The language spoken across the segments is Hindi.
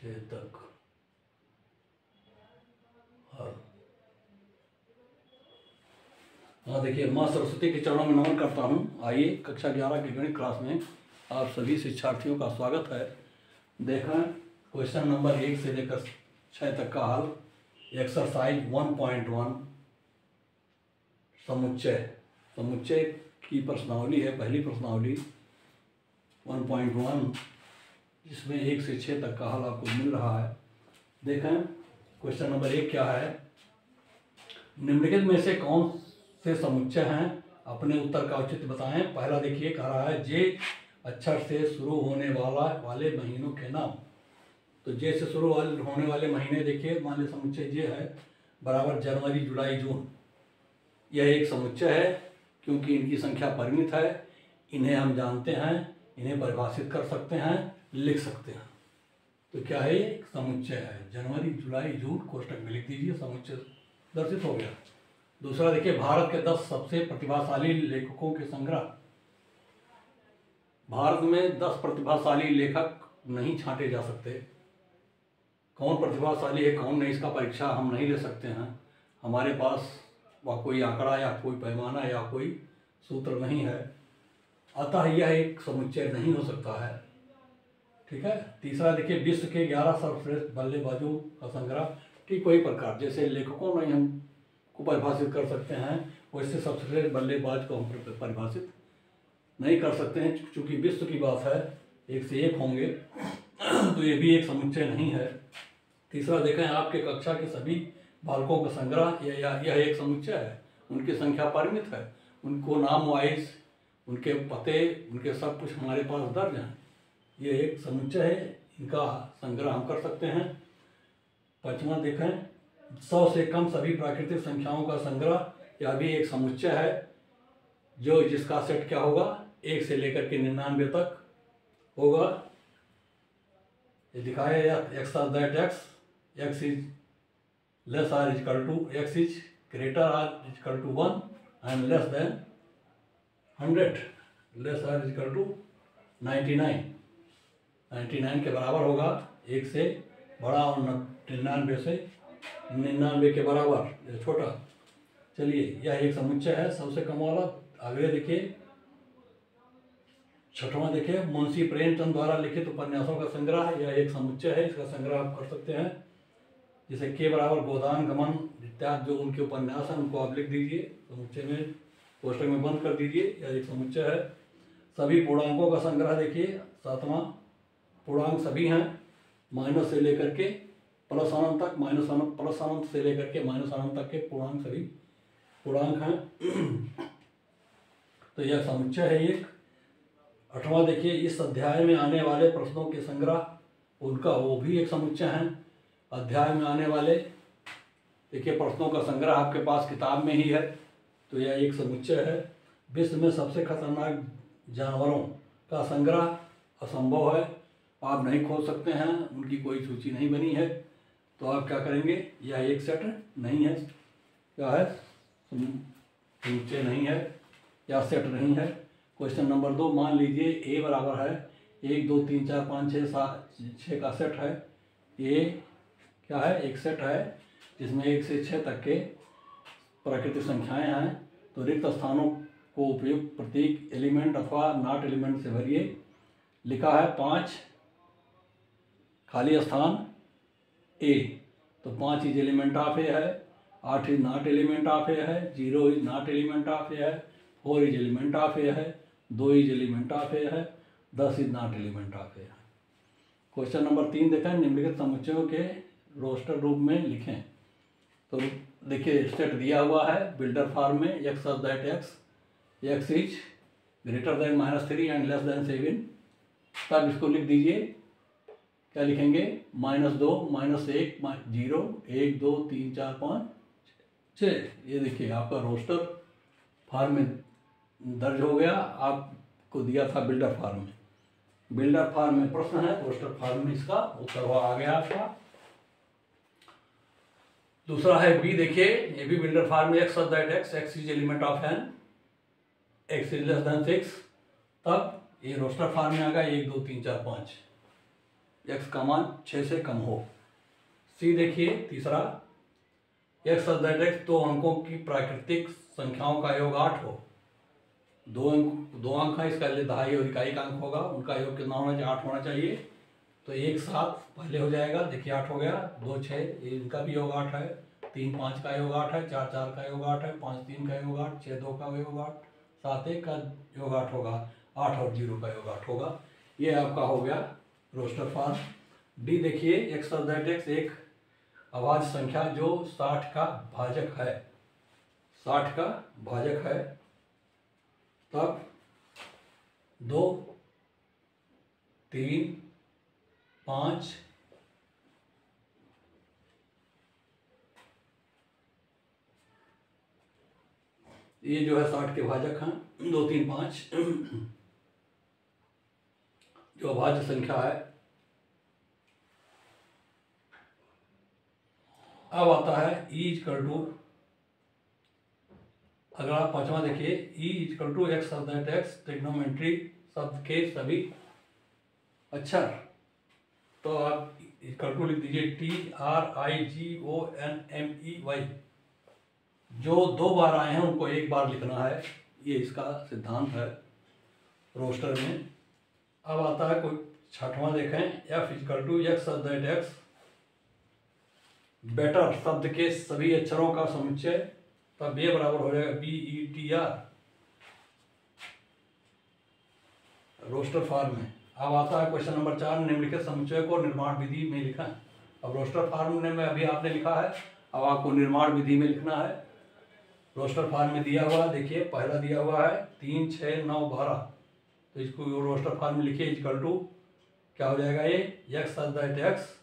6 तक हल। हाँ देखिए, माँ सरस्वती के चरणों में नमन करता हूँ। आइए कक्षा 11 की गणित क्लास में आप सभी शिक्षार्थियों का स्वागत है। देखें क्वेश्चन नंबर 1 से लेकर 6 तक का हल। एक्सरसाइज 1.1 समुच्चय की प्रश्नावली है। पहली प्रश्नावली 1.1 जिसमें 1 से 6 तक का हल आपको मिल रहा है। देखें क्वेश्चन नंबर 1 क्या है। निम्नलिखित में से कौन से समुच्चय हैं, अपने उत्तर का औचित्य बताएं। पहला देखिए कह रहा है जे अक्षर से शुरू होने वाले महीनों के नाम। तो जे से शुरू होने वाले महीने देखिए, मान लीजिए समुच्चय जे है बराबर जनवरी जुलाई जून। यह एक समुच्चय है क्योंकि इनकी संख्या परिमित है। इन्हें हम जानते हैं, इन्हें परिभाषित कर सकते हैं, लिख सकते हैं। तो क्या है, एक समुच्चय है। जनवरी जुलाई जून कोष्टक में लिख दीजिए, समुच्चय दर्शित हो गया। दूसरा देखिए, भारत के 10 सबसे प्रतिभाशाली लेखकों के संग्रह। भारत में 10 प्रतिभाशाली लेखक नहीं छांटे जा सकते। कौन प्रतिभाशाली है कौन नहीं, इसका परीक्षा हम नहीं ले सकते हैं। हमारे पास वह कोई आंकड़ा या कोई पैमाना या कोई सूत्र नहीं है, अतः यह एक समुच्चय नहीं हो सकता है। ठीक है। तीसरा देखिए, विश्व के 11 सर्वश्रेष्ठ बल्लेबाजों का संग्रह। ठीक वही प्रकार जैसे लेखकों में हम को परिभाषित कर सकते हैं, वैसे सर्वश्रेष्ठ बल्लेबाज को हम परिभाषित नहीं कर सकते हैं। चूंकि विश्व की बात है, 1 से 1 होंगे, तो ये भी एक समुच्चय नहीं है। तीसरा देखें, आपके कक्षा के सभी बालकों का संग्रह, यह एक समुच्चय है। उनकी संख्या परिमित है, उनको नाम वाइज उनके पते उनके सब कुछ हमारे पास दर्ज हैं। ये एक समुच्चय है, इनका संग्रह हम कर सकते हैं। पांचवा देखें, 100 से कम सभी प्राकृतिक संख्याओं का संग्रह, यह भी एक समुच्चय है जो जिसका सेट क्या होगा, 1 से लेकर के 99 तक होगा। ये दिखाया x or that x is less or equal to x is greater or equal to 1 and less than 100, less or equal to 99 के बराबर होगा। 1 से बड़ा और 99 से 99 के बराबर छोटा। चलिए, यह एक समुच्चय है सबसे कम वाला। अगले देखिए, छठवां देखिए, मुंशी प्रेमचंद द्वारा लिखित उपन्यासों का संग्रह। यह एक समुच्चय है, इसका संग्रह आप कर सकते हैं। जैसे के बराबर गोदान गमन इत्यादि जो उनके उपन्यास हैं उनको आप लिख दीजिए, समुच्चय में कोष्टक में बंद कर दीजिए। यह एक समुच्चय है। सभी पूर्णांकों का संग्रह देखिए, 7वां पूर्णांक सभी हैं, माइनस से लेकर के प्लस अनंत तक, प्लस अनंत से लेकर के माइनस अनंत तक के पूर्णांक सभी पूर्णांक हैं। तो यह समुच्चय है एक। 8वां देखिए, इस अध्याय में आने वाले प्रश्नों के संग्रह, उनका वो भी एक समुच्चय है। अध्याय में आने वाले देखिए प्रश्नों का संग्रह आपके पास किताब में ही है, तो यह एक समुच्चय है। विश्व में सबसे खतरनाक जानवरों का संग्रह असंभव है, आप नहीं खोज सकते हैं, उनकी कोई सूची नहीं बनी है। तो आप क्या करेंगे, यह एक सेट नहीं है, क्या है, समुच्चय नहीं है या सेट नहीं है। क्वेश्चन नंबर 2, मान लीजिए ए बराबर है 1 2 3 4 5 6 7 6 का सेट है। ये क्या है, एक सेट है जिसमें 1 से 6 तक के प्राकृतिक संख्याएं हैं। तो रिक्त स्थानों को उपयुक्त प्रतीक एलिमेंट अथवा नॉट एलिमेंट से भरिए। लिखा है 5 खाली स्थान ए, तो 5 इज एलिमेंट ऑफ ए है, 8 इज नॉट एलिमेंट ऑफ ए है, 0 इज नॉट एलिमेंट ऑफ ए है, 4 इज एलिमेंट ऑफ ए है, 2 इज एलिमेंट ऑफ ए है, 10 इज नॉट एलिमेंट ऑफ ए है। क्वेश्चन नंबर 3 देखें, निम्नलिखित समुच्चयों के रोस्टर रूप में लिखें। तो देखिए सेट दिया हुआ है बिल्डर फॉर्म में, x of that x is greater then -3 and less then 7। तब इसको लिख दीजिए, क्या लिखेंगे, -2 -1 0 1 2 3 4 5 6। ये देखिए आपका रोस्टर फॉर्म में दर्ज हो गया। आपको दिया था बिल्डर फॉर्म में, बिल्डर फॉर्म में प्रश्न है, रोस्टर फॉर्म में इसका उत्तर आ गया आपका। दूसरा है बी, देखिए ये भी बिल्डर फॉर्म में, x of that x is element of n, x is less than 6। तब ये रोस्टर फॉर्म में आ गया 1 2 3 4 5। x का मान 6 से कम हो। सी देखिए तीसरा, x दैट x दो अंकों की प्राकृतिक संख्याओं का योग 8 हो। दो अंक है, इसका दहाई और इकाई का अंक होगा, उनका योग कितना होना चाहिए? 8 होना चाहिए। तो 1 7 पहले हो जाएगा, देखिए 8 हो गया। 2 6 इनका भी योग 8 है। 3 5 का योग 8 है। 4 4 का योग 8 है। 5 3 का योग 8, 6 2 का योग 8, 7 1 का योग 8 होगा, 8 और 0 का योग 8 होगा। ये आपका हो गया रोस्टर फॉर्म। डी देखिए, x दैट x एक अभाज्य संख्या जो 60 का भाजक है, 60 का भाजक है, तब 2 3 5 ये जो है 60 के भाजक हैं, 2 3 5 जो अभाज्य संख्या है। अब आता है ई इक्वल टू, अगला पांचवा देखिए, E equal to x that x trigonometry शब्द के सभी अक्षर। तो आप इक्वल टू लिख दीजिए TRIGONMEY। जो 2 बार आए हैं उनको 1 बार लिखना है, ये इसका सिद्धांत है रोस्टर में। अब आता है कोई छठवां देखें, F equal to x that x better शब्द के सभी अक्षरों का समुच्चय। तब ये बराबर हो जाएगा BETR रोस्टर फॉर्म में। अब आता है क्वेश्चन नंबर 4, निम्नलिखित समुच्चय को निर्माण विधि में लिखा है। अब रोस्टर फॉर्म में अभी आपने लिखा है, अब आपको निर्माण विधि में लिखना है। रोस्टर फॉर्म में दिया हुआ, देखिए पहला दिया हुआ है 3 6 9 12, तो इसको रोस्टर फॉर्म में लिखिए इक्वल टू क्या हो जाएगा, ये x that x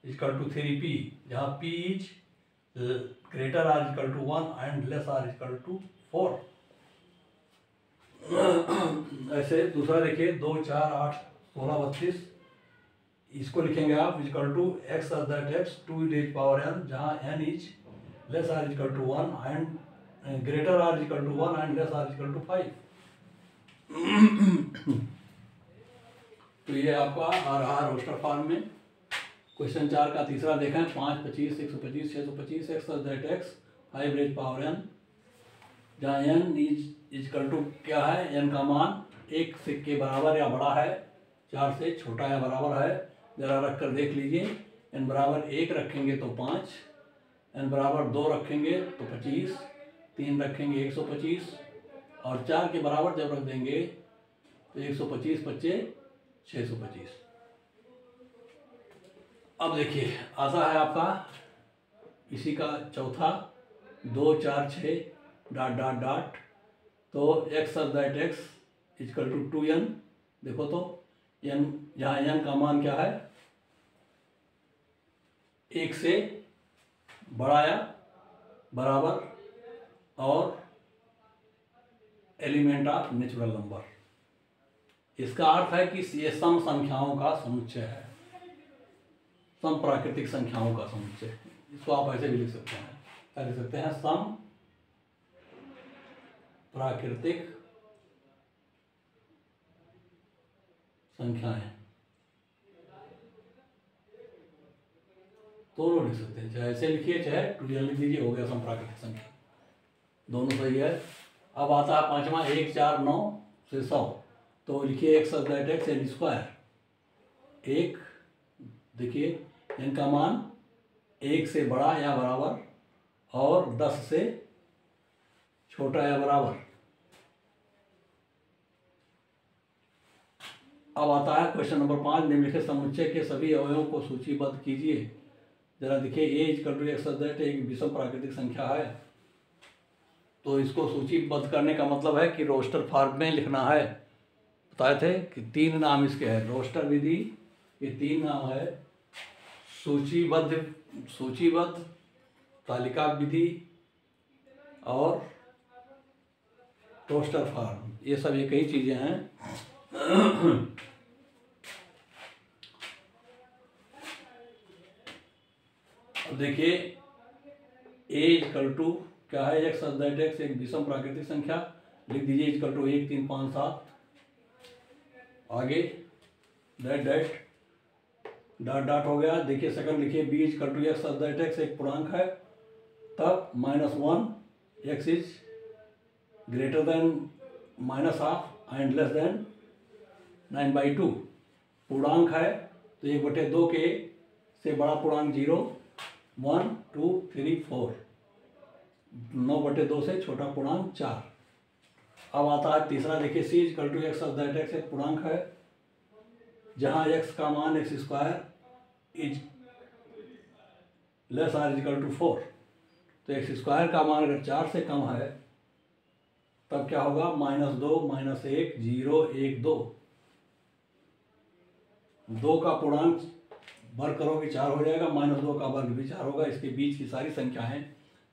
equal to 3p, जहाँ p is greater or equal to 1 and less or equal to 4। ऐसे दूसरा देखिए 2 4 8 16 32, इसको लिखेंगे आप equal to x that x 2 raise power n, जहाँ n is less or equal to 1 and greater or equal to 1 and less or equal to 5। तो ये आपका आ रहा रोस्टर फॉर्म में। क्वेश्चन 4 का तीसरा देखें, 5 25 125 625 x that x 5 raise power n, जहाँ n इज इक्वल टू क्या है, n का मान 1 से के बराबर या बड़ा है, 4 से छोटा या बराबर है। जरा रख कर देख लीजिए, n बराबर 1 रखेंगे तो 5, n बराबर 2 रखेंगे तो 25, 3 रखेंगे 125, और 4 के बराबर जब रख देंगे तो 125 25 625। अब देखिए आता है आपका इसी का चौथा, 2 4 6 डॉट डॉट डॉट, तो x that x equal to 2n। देखो तो n, यहाँ n का मान क्या है, 1 से बड़ा या बराबर और एलिमेंट ऑफ नेचुरल नंबर। इसका अर्थ है कि ये सम संख्याओं का समुच्चय है, सम प्राकृतिक संख्याओं का समुच्चय। इसको आप ऐसे भी लिख सकते हैं, क्या लिख सकते हैं, सम प्राकृतिक संख्याएं, दोनों लिख सकते हैं, चाहे ऐसे लिखिए चाहे 2n लिख दीजिए, हो गया सम प्राकृतिक संख्या, दोनों सही है। अब आता है पांचवा, 1 4 9 से 100, तो लिखिए x that x n square. 1 देखिए n का मान 1 से बड़ा या बराबर और 10 से छोटा या बराबर। अब आता है क्वेश्चन नंबर 5, निम्नलिखित समुच्चय के सभी अवयवों को सूचीबद्ध कीजिए। जरा देखिए, ए इक्वल टू एक्स दैट एक विषम प्राकृतिक संख्या है, तो इसको सूचीबद्ध करने का मतलब है कि रोस्टर फॉर्म में लिखना है। बताए थे कि 3 नाम इसके हैं, रोस्टर विधि, ये 3 नाम है, सूचीबद्ध, तालिका विधि और रोस्टर फॉर्म, ये सब एक ही चीजें हैं। देखिए ए इक्वल टू क्या है, एक्स दैट एक्स एक विषम प्राकृतिक संख्या, लिख दीजिए इक्वल टू 1 3 5 7। आगे दैट डॉट डॉट हो गया। देखिए सेकंड लिखिए, B is equal to x such that x एक पूर्णांक है, तब -1 x is greater than -half and less than 9/2। पूर्णांक है तो 1/2 के से बड़ा पूर्णांक 0, 1 2 3 4, 9/2 से छोटा पूर्णांक 4। अब आता है तीसरा, देखिए C is equal to x such that x एक पूर्णांक है जहाँ x का मान x² is less or is equal to 4। तो x² का मान अगर 4 से कम है तब क्या होगा, -2 -1 0 1 2। 2 का पूर्णांक वर्ग करोगे 4 हो जाएगा, -2 का वर्ग भी 4 होगा। इसके बीच की सारी संख्याएं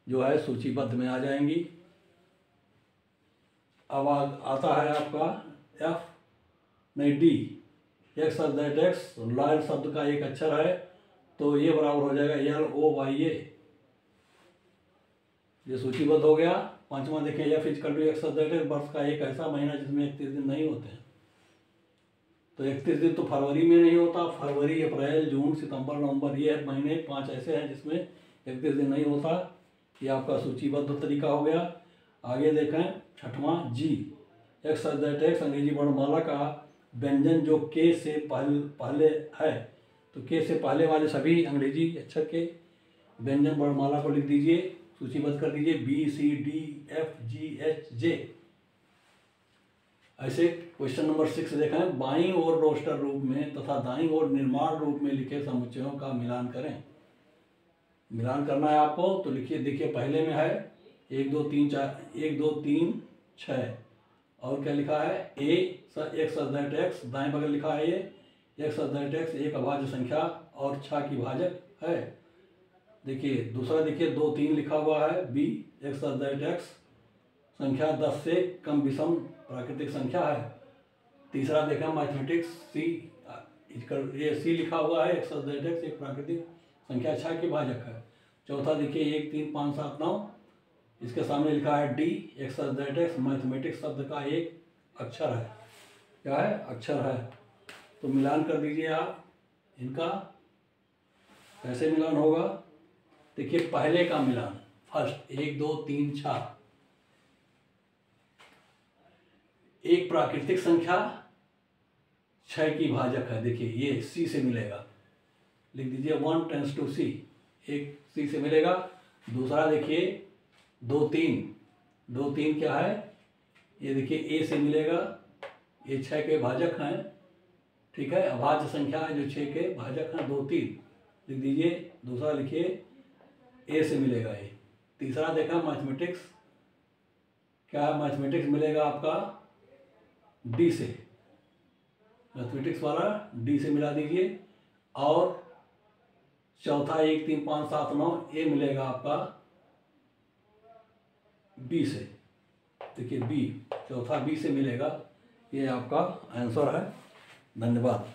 जो है सूचीबद्ध में आ जाएंगी। अब आता है आपका एफ नहीं D, x such that x loyal शब्द का एक अक्षर है तो ये बराबर हो जाएगा LOYA। ये सूचीबद्ध हो गया। पांचवा देखें, F is equal to x such that x वर्ष का एक ऐसा महीना जिसमें 31 दिन नहीं होते हैं। तो 31 दिन तो फरवरी में नहीं होता, फरवरी अप्रैल जून सितंबर नवंबर ये महीने 5 ऐसे हैं जिसमें 31 दिन नहीं होता। ये आपका सूचीबद्ध तरीका हो गया। आगे देखें छठवां जी, एक्स सच दैट एक्स अंग्रेजी वर्णमाला का व्यंजन जो के से पहले है, तो के से पहले वाले सभी अंग्रेजी अक्षर के व्यंजन वर्णमाला को लिख दीजिए, सूचीबद्ध कर दीजिए, BCDFGHJ। ऐसे क्वेश्चन नंबर 6 देखें, बाईं ओर रोस्टर रूप में तथा दाईं ओर निर्माण रूप में लिखे समुच्चयों का मिलान करें। मिलान करना है आपको तो लिखिए, देखिए पहले में है 1 2 3 4 1 2 3 6 और क्या लिखा है एक्स सच दैट एक्स, दाएं बगल लिखा है ये एक्स सच दैट एक्स एक अभाज्य संख्या और 6 की भाजक है। देखिए दूसरा, देखिए 2 3 लिखा हुआ है B, x such that x संख्या 10 से कम विषम प्राकृतिक संख्या है। तीसरा देखा मैथमेटिक्स सी, ये सी लिखा हुआ है एक्स सच दैट एक्स एक प्राकृतिक संख्या 6 की भाजक है। चौथा देखिए 1 3 5 7 9, इसके सामने लिखा है D, x such that x mathematics शब्द का एक अक्षर है। क्या है, अक्षर है। तो मिलान कर दीजिए आप इनका। कैसे मिलान होगा, देखिए पहले का मिलान फर्स्ट 1 2 3 6, एक प्राकृतिक संख्या 6 की भाजक है। देखिए ये सी से मिलेगा, लिख दीजिए 1 टेंस टू सी, एक सी से मिलेगा। दूसरा देखिए 2 3 क्या है, ये देखिए ए से मिलेगा, ये 6 के भाजक हैं, ठीक है, अभाज्य संख्या है जो 6 के भाजक हैं। 2 3 लिख दीजिए। दूसरा लिखिए ए से मिलेगा ये। तीसरा देखा मैथमेटिक्स, क्या है, मैथमेटिक्स मिलेगा आपका डी से, मैथमेटिक्स वाला डी से मिला दीजिए। और चौथा 1 3 5 7 9 ये मिलेगा आपका बी से। देखिए बी, चौथा बी से मिलेगा। ये आपका आंसर है। धन्यवाद।